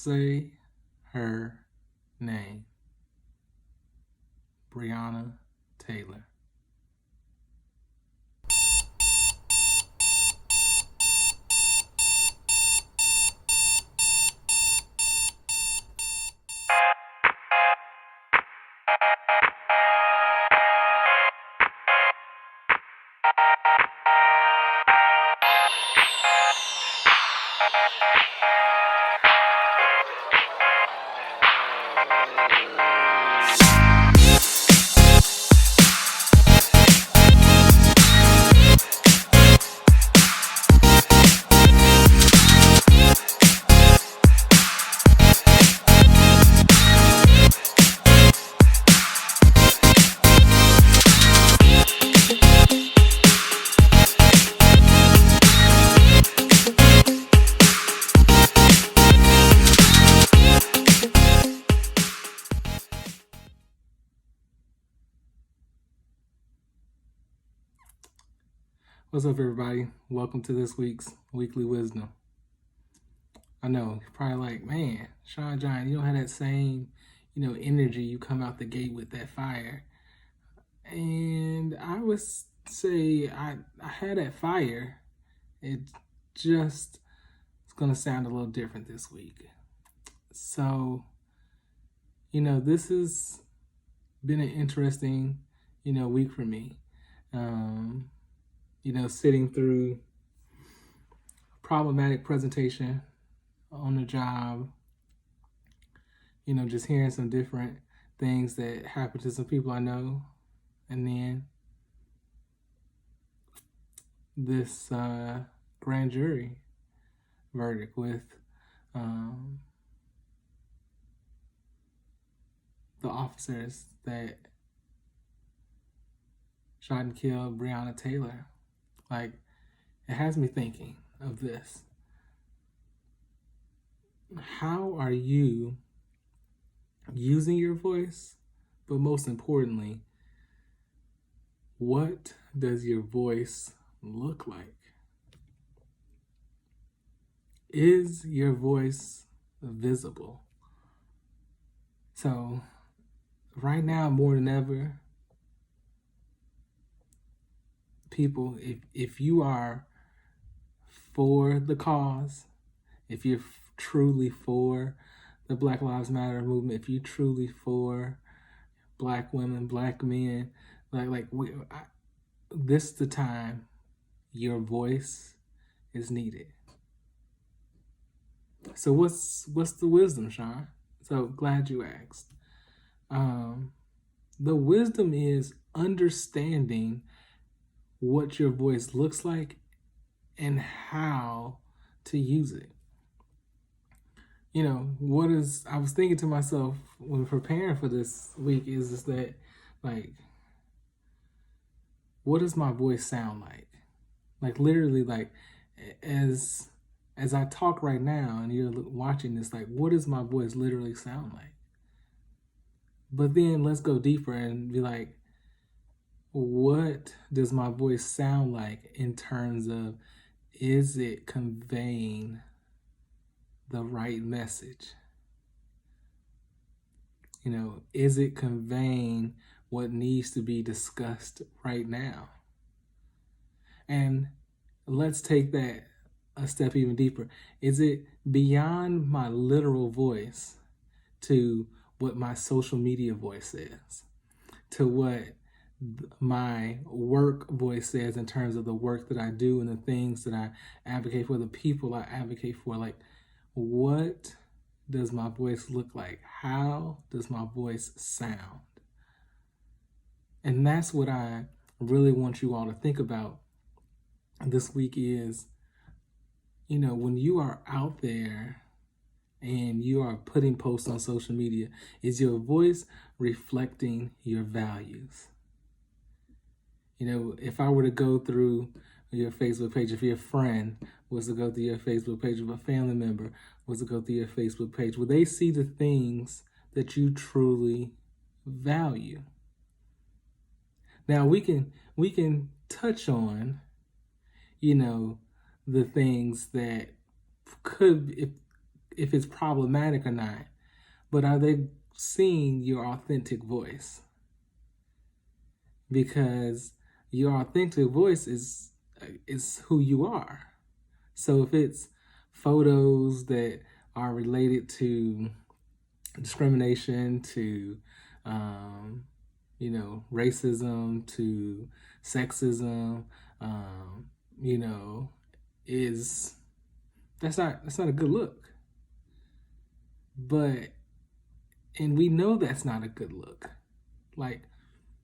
say her name. Breonna Taylor. What's up, everybody? Welcome to this week's Weekly Wisdom. I know, you're probably like, man, Sean John, you don't have that same, energy. You come out the gate with that fire. And I would say I had that fire. It just it's going to sound a little different this week. So, this has been an interesting, week for me. Sitting through problematic presentation on the job, just hearing some different things that happen to some people I know. And then this grand jury verdict with the officers that shot and killed Breonna Taylor. Like, it has me thinking of this. How are you using your voice? But most importantly, what does your voice look like? Is your voice visible? So, right now, more than ever, people, if you are for the cause, if you're truly for the Black Lives Matter movement, if you're truly for Black women, Black men, this is the time your voice is needed. So what's the wisdom, Sean? So glad you asked. The wisdom is understanding what your voice looks like and how to use it. I was thinking to myself when preparing for this week is that, what does my voice sound like? Like, literally, as I talk right now and you're watching this, what does my voice literally sound like? But then let's go deeper and be like, what does my voice sound like in terms of, is it conveying the right message? Is it conveying what needs to be discussed right now? And let's take that a step even deeper. Is it beyond my literal voice to what my social media voice says, to what my work voice says in terms of the work that I do and the things that I advocate for, the people I advocate for? What does my voice look like? How does my voice sound? And that's what I really want you all to think about this week is, when you are out there and you are putting posts on social media, is your voice reflecting your values? If I were to go through your Facebook page, if your friend was to go through your Facebook page, if a family member was to go through your Facebook page, will they see the things that you truly value? Now we can touch on, the things that could if it's problematic or not, but are they seeing your authentic voice? Because your authentic voice is who you are. So if it's photos that are related to discrimination, to racism, to sexism, is that's not a good look. And we know that's not a good look. Like,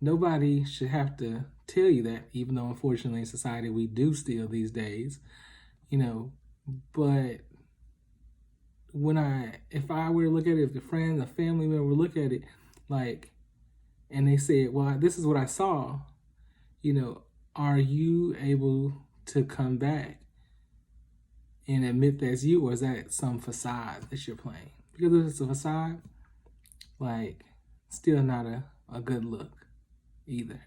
nobody should have to tell you that, even though unfortunately in society we do still these days, but if I were to look at it, if a friend, a family member would look at it, like, and they said, well, this is what I saw, are you able to come back and admit that's you, or is that some facade that you're playing? Because if it's a facade, like, still not a good look either.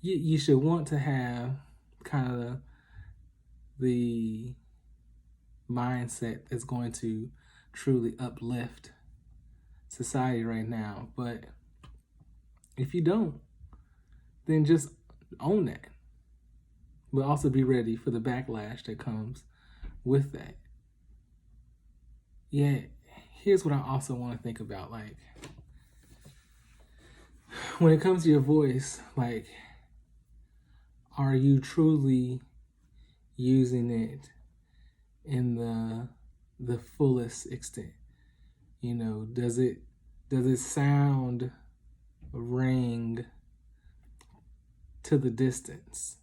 You should want to have kind of the mindset that's going to truly uplift society right now. But if you don't, then just own that. But also be ready for the backlash that comes with that. Yeah, here's what I also want to think about. Like, when it comes to your voice, like, are you truly using it in the fullest extent? Does it sound, ring to the distance,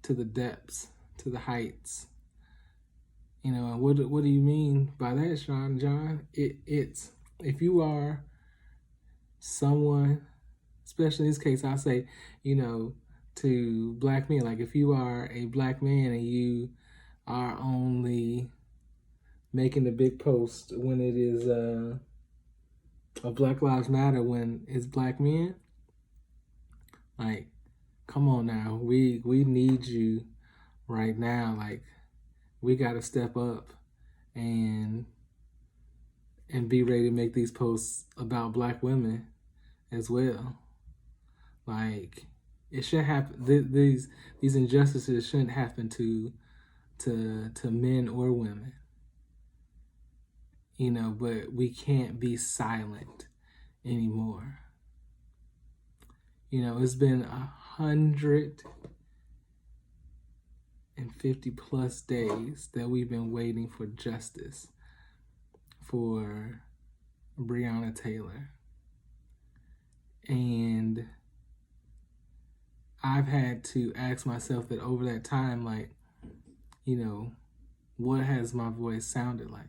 to the depths, to the heights? And what do you mean by that, Sean John? It's if you are someone, especially in this case, I'll say, to black men, like if you are a black man and you are only making the big post when it is a Black Lives Matter, when it's black men, like, come on now, we need you right now. Like, we got to step up and be ready to make these posts about black women as well. Like, it shouldn't happen. These injustices shouldn't happen to men or women. But we can't be silent anymore. It's been 150 plus days that we've been waiting for justice for Breonna Taylor. And I've had to ask myself that over that time, like, what has my voice sounded like?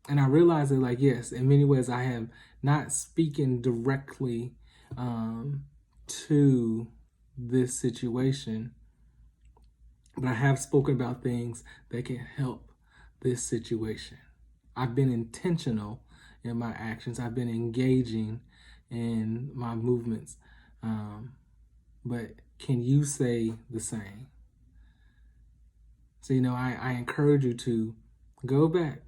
And I realized that, like, yes, in many ways I have not speaking directly to this situation, but I have spoken about things that can help this situation. I've been intentional in my actions. I've been engaging in my movements. But can you say the same? So, I encourage you to go back,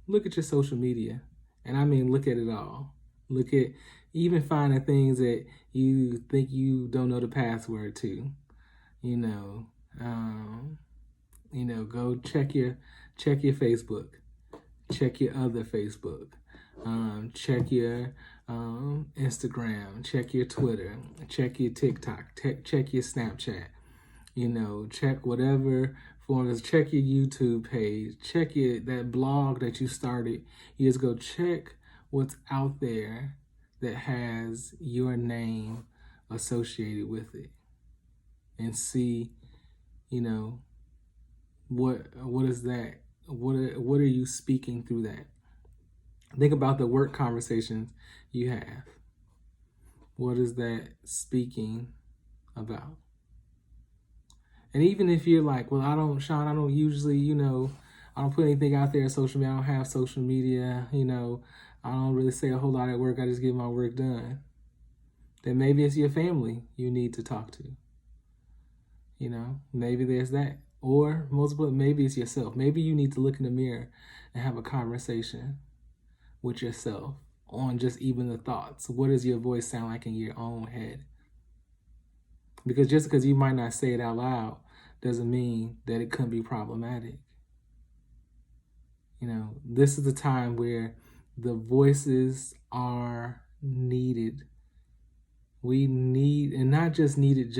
look at your social media, and I mean, look at it all. Look at, even finding things that you think you don't know the password to, go check your Facebook, check your other Facebook, check your Instagram, check your Twitter, check your TikTok, check your Snapchat, check whatever forms, check your YouTube page, check that blog that you started years ago. Check what's out there that has your name associated with it, and see, what is that? What are you speaking through that? Think about the work conversations you have. What is that speaking about? And even if you're like, well, I don't usually, I don't put anything out there on social media. I don't have social media, I don't really say a whole lot at work. I just get my work done. Then maybe it's your family you need to talk to. Maybe there's that. Or multiple, maybe it's yourself. Maybe you need to look in the mirror and have a conversation with yourself on just even the thoughts. What does your voice sound like in your own head? Because just because you might not say it out loud doesn't mean that it couldn't be problematic. This is the time where the voices are needed. We need, and not just needed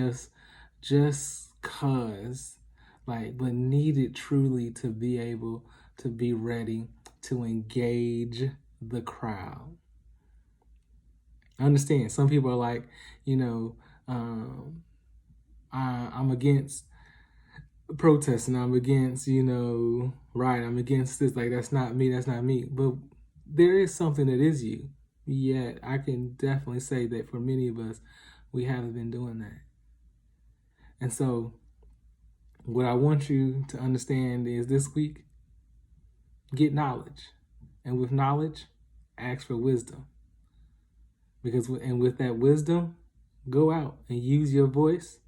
just cause, but needed truly to be able to be ready to engage the crowd. I understand some people are like, I'm against protesting, I'm against, right, I'm against this, that's not me. But there is something that is you. Yet I can definitely say that for many of us, we haven't been doing that. And so what I want you to understand is this week, get knowledge. And with knowledge, ask for wisdom. And with that wisdom, go out and use your voice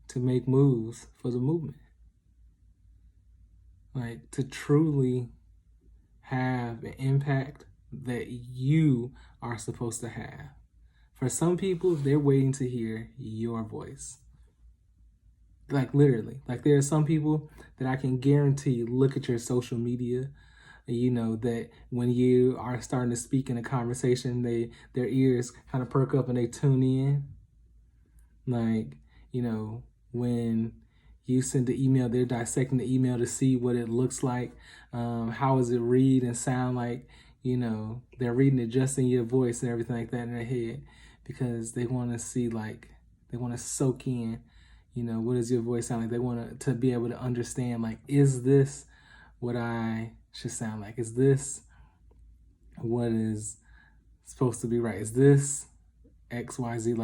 to make moves for the movement. To truly have an impact that you are supposed to have. For some people, they're waiting to hear your voice. Literally. There are some people that I can guarantee look at your social media, that when you are starting to speak in a conversation, their ears kind of perk up and they tune in. When you send the email, they're dissecting the email to see what it looks like. How does it read and sound like? They're reading it just in your voice and everything like that in their head, because they want to see, they want to soak in, what does your voice sound like? They want to be able to understand, is this what I should sound like? Is this what is supposed to be right? Is this X, Y, Z?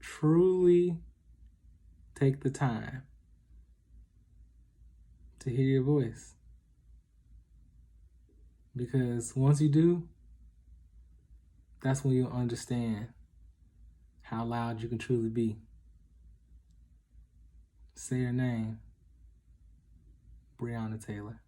Truly take the time to hear your voice. Because once you do, that's when you'll understand how loud you can truly be. Say your name, Breonna Taylor.